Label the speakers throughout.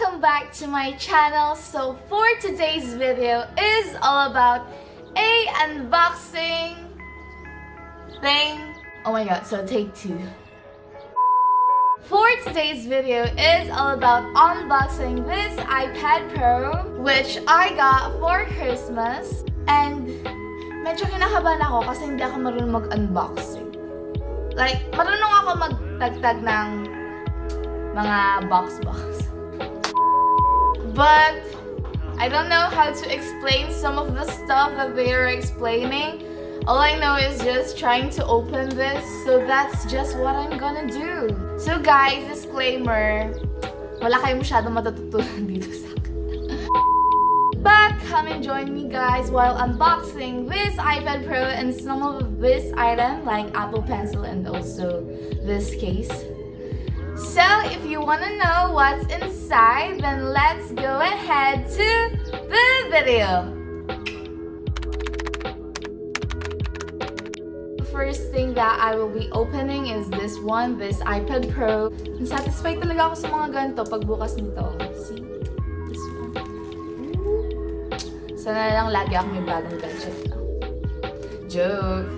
Speaker 1: Welcome back to my channel. So for today's video is all about a unboxing thing. Oh my god, so take two. For today's video is all about unboxing this iPad Pro, which I got for Christmas. And medyo kinakabahan ako kasi hindi ako marunong mag-unboxing. Like, marunong ako magtagtag ng mga box. But I don't know how to explain some of the stuff that they are explaining. All I know is just trying to open this, so that's just what I'm gonna do. So guys, disclaimer, wala kayong masyadong matututunan dito sa akin. But come and join me guys while unboxing this iPad Pro and some of this item like Apple Pencil and also this case. So if you want to know what's inside, then let's go ahead to the video. The first thing that I will be opening is this one, this iPad Pro. Satisfied talaga ako sa mga ganito pagbukas nito. See? This one. Sana lang lagi ako may bagong gadget. Joke.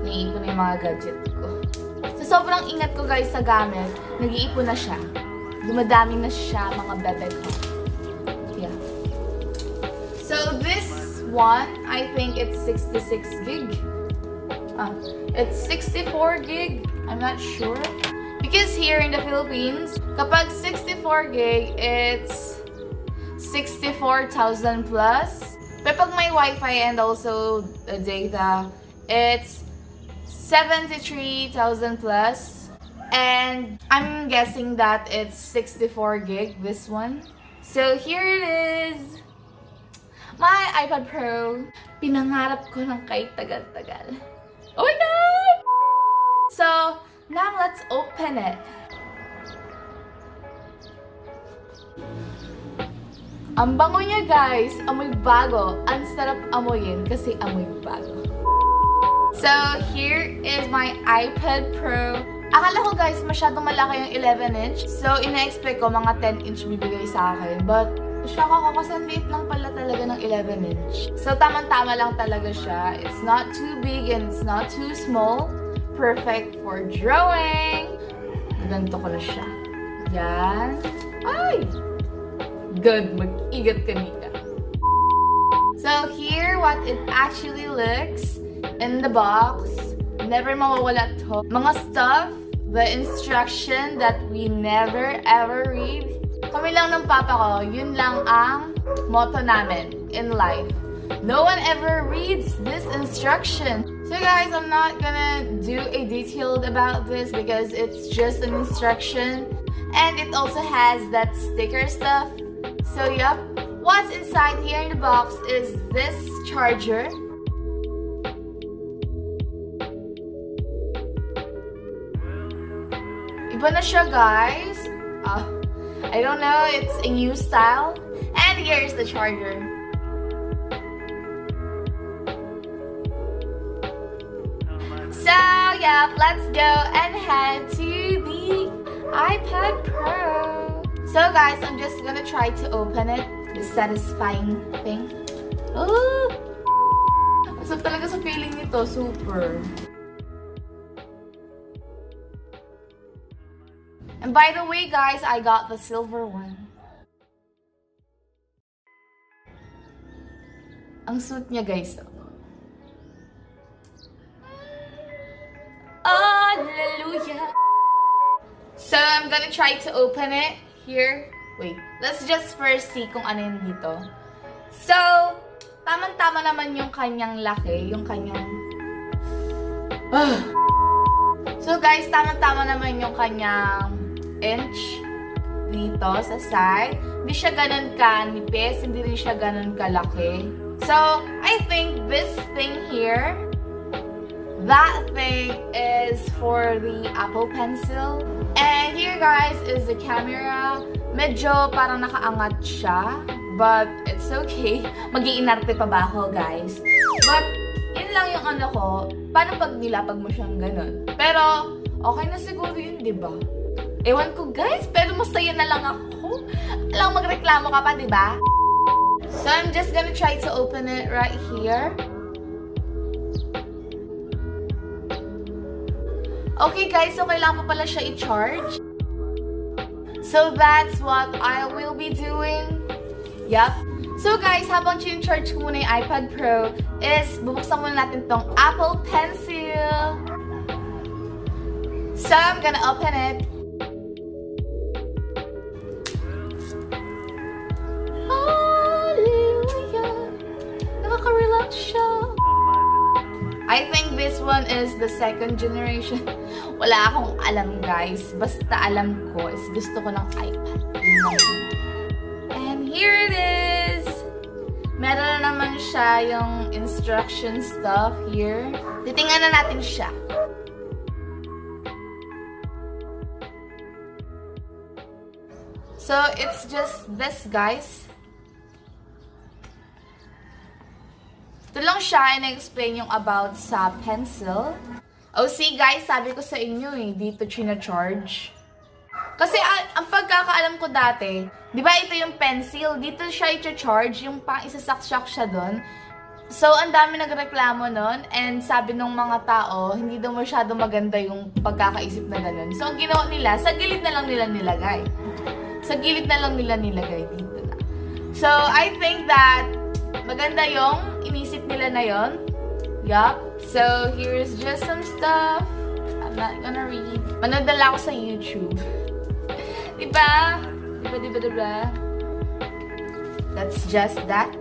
Speaker 1: Naiipon na yung mga gadget ko. So, sobrang ingat ko guys sa gamit. Nag-iipon na siya. Dumadami na siya mga bebe ko. Yeah. So, this one, I think it's 66 gig. It's 64 gig. I'm not sure. Because here in the Philippines, kapag 64 gig, it's 64,000 plus. Pero pag may Wi-Fi and also data, it's 73,000 plus, and I'm guessing that it's 64 gig, this one. So here it is, my iPad Pro. Pinangarap ko ng kahit tagal-tagal. Oh my god! So now let's open it. Ang bango niya guys, amoy bago. Ang sarap amoyin kasi amoy bago. So, here is my iPad Pro. Akala ko guys, masyadong malaki yung 11-inch. So, ina-expect ko mga 10-inch bibigay sa akin. But, shock ako kasi ang liit lang pala talaga ng 11-inch. So, tamang-tama lang talaga siya. It's not too big and it's not too small. Perfect for drawing. Ganito ko na siya. Yan. Ay! Good. Mag-igat kanina. So, here what it actually looks in the box. Never mawawala to. Mga stuff, the instruction that we never ever read. Kami lang ng papa ko, yun lang ang motto namin in life. No one ever reads this instruction. So guys, I'm not gonna do a detailed about this because it's just an instruction. And it also has that sticker stuff. So yup, what's inside here in the box is this charger. Iba na siya, guys. I don't know, it's a new style. And here's the charger. So, yeah, let's go and head to the iPad Pro. So, guys, I'm just gonna try to open it. The satisfying thing. Oh! Masarap talaga sa feeling nito, super. And by the way, guys, I got the silver one. Ang suit niya, guys. Hallelujah! So, I'm gonna try to open it here. Wait, let's just first see kung ano yun dito. So, tamang-tama naman yung kanyang laki, yung kanyang... So, guys, tamang-tama naman yung kanyang inch dito sa side. Hindi siya ganun kanipis, hindi rin siya ganun kalaki. So, I think this thing here, that thing is for the Apple Pencil. And here guys is the camera. Medyo parang nakaangat siya, but it's okay. Mag-iinarte pa ba ako guys? But, yun lang yung ano ko, paano pag nilapag mo siyang ganun? Pero, okay na siguro yun, di ba? Ewan ko guys, pero masaya na lang ako. Alang magreklamo ka pa, di ba? So I'm just gonna try to open it right here. Okay guys, so kailangan pa pala siya i-charge. So that's what I will be doing. Yup. So guys, habang charge ko muna yung iPad Pro, is bubuksan muna natin tong Apple Pencil. So I'm gonna open it. I think this one is the second generation. Wala akong alam guys. Basta alam ko is gusto ko ng iPad. And here it is. Meron na naman siya yung instruction stuff here. Titingnan na natin siya. So it's just this guys. Ito lang siya, ina-explain yung about sa pencil. Oh, see guys, sabi ko sa inyo dito charge. Kasi ang pagkakaalam ko dati, di ba ito yung pencil, dito siya i-charge, yung pang isasaksak siya doon. So, ang dami nagreklamo nun, and sabi ng mga tao, hindi daw masyado maganda yung pagkakaisip na ganun. So, ang ginawa nila, sa gilid na lang nila nilagay. Sa gilid na lang nila nilagay dito na. So, I think that maganda yung inisip nila na yon. Yup. So, here's just some stuff. I'm not gonna read. Manood na lang ako sa YouTube. Diba? Diba? That's just that.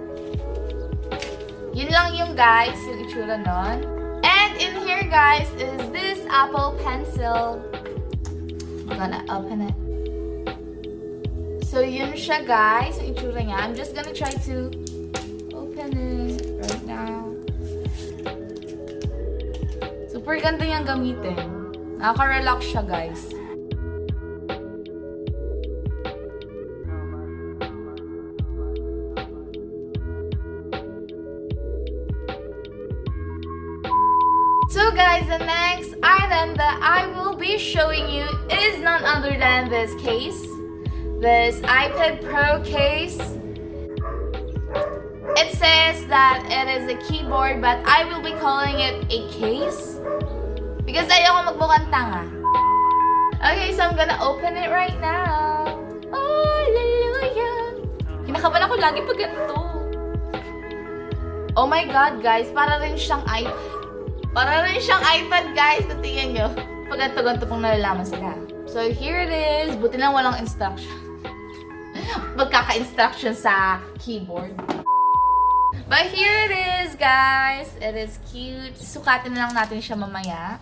Speaker 1: Yun lang yung guys, yung itsura nun. And in here guys is this Apple Pencil. I'm gonna open it. So, yun siya guys, yung itsura niya. I'm just gonna try to open it right now. Super ganda niyang gamitin. Nakaka-relax siya, guys. So guys, the next item that I will be showing you is none other than this case. This iPad Pro case. It says that it is a keyboard, but I will be calling it a case. Because ayoko magmukhang tanga. Okay, so I'm gonna open it right now. Hallelujah! Kinakabahan ako lagi pag ganito. Oh my God, guys. Para rin siyang iPad. Para rin siyang iPad, guys. Tingnan nyo. Pag ganito-ganito pong nalalaman sila. So, here it is. Buti lang walang instruction. Magkaka-instruction sa keyboard. But here it is, guys. It is cute. Sukatin na lang natin siya mamaya.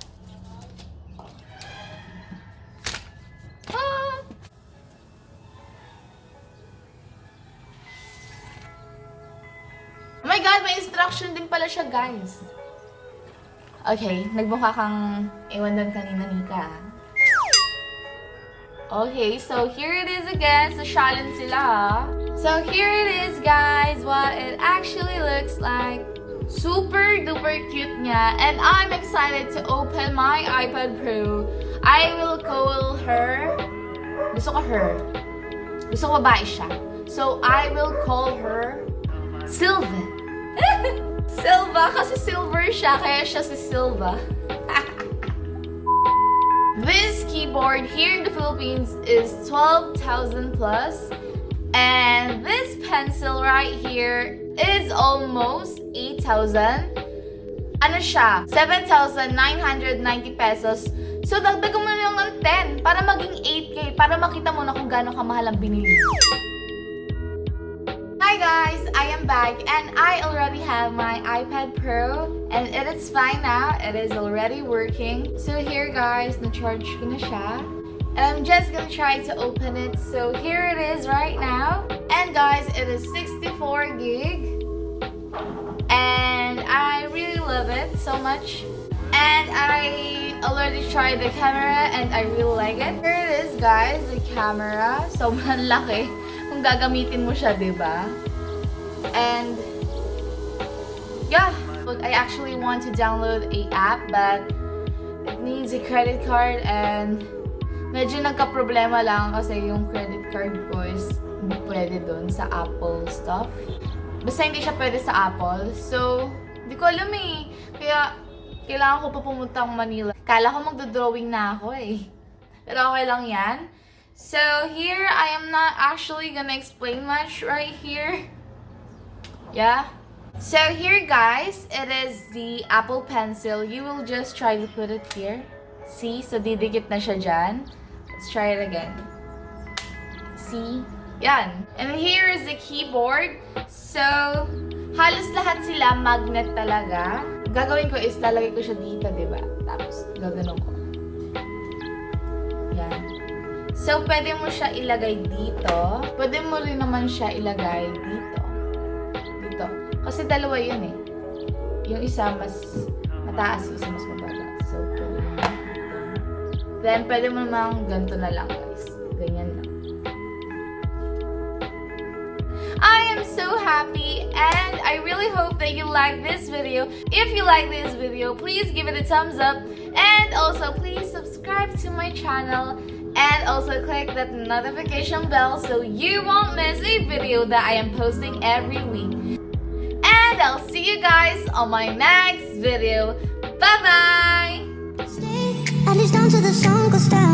Speaker 1: Oh my God, may instruction din pala siya, guys. Okay, nagmukha kang ewan doon kanina, Nika. Okay, so here it is again. So, challenge sila, ha? So, here it is, guys. What it actually looks like. Super duper cute niya. And I'm excited to open my iPad Pro. I will call her. Gusto ko her. Gusto ko babae siya. So, I will call her Silva. Silva, kasi silver siya, kaya siya si Silva. This keyboard here in the Philippines is 12,000 plus. And this pencil right here is almost 8,000. Ano siya? 7,990 pesos. So, dagdagan mo lang ng 10 para maging 8K, para makita mo na kung gaano kamahal ang binili. Hi guys, I am back and I already have my iPad Pro and it is fine now. It is already working. So here guys, na-charge ko na siya. And I'm just gonna try to open it. So here it is right now. And guys, it is 64 gig. And I really love it so much. And I already tried the camera and I really like it. Here it is guys, the camera. So malaki kung gagamitin mo siya, diba? And yeah, I actually want to download a app but it needs a credit card and Medyo nagka-problema lang kasi yung credit card ko is hindi pwede dun sa Apple stuff. Basta hindi siya pwede sa Apple. So, hindi ko alam eh. Kaya, kailangan ko pa pumuntang Manila. Kala ko magdodrawing na ako eh. Pero okay lang yan. So, here, I am not actually gonna explain much right here. Yeah. So, here guys, it is the Apple Pencil. You will just try to put it here. See? So, didikit na siya dyan. Let's try it again. See? Yan. And here is the keyboard. So, halos lahat sila magnet talaga. Gagawin ko is lalagay ko siya dito, diba? Tapos, gaganon ko. Yan. So, pwede mo siya ilagay dito. Pwede mo rin naman siya ilagay dito. Dito. Kasi dalawa yun eh. Yung isa mas mataas, yung isa mas mababa. So, pwede mo dito. Then, pwede mo naman ganito na lang, guys. Ganyan lang. I am so happy and I really hope that you like this video. If you like this video, please give it a thumbs up and also please subscribe to my channel and also click that notification bell so you won't miss a video that I am posting every week. And I'll see you guys on my next video. Bye bye!
Speaker 2: At least down to the sun goes down.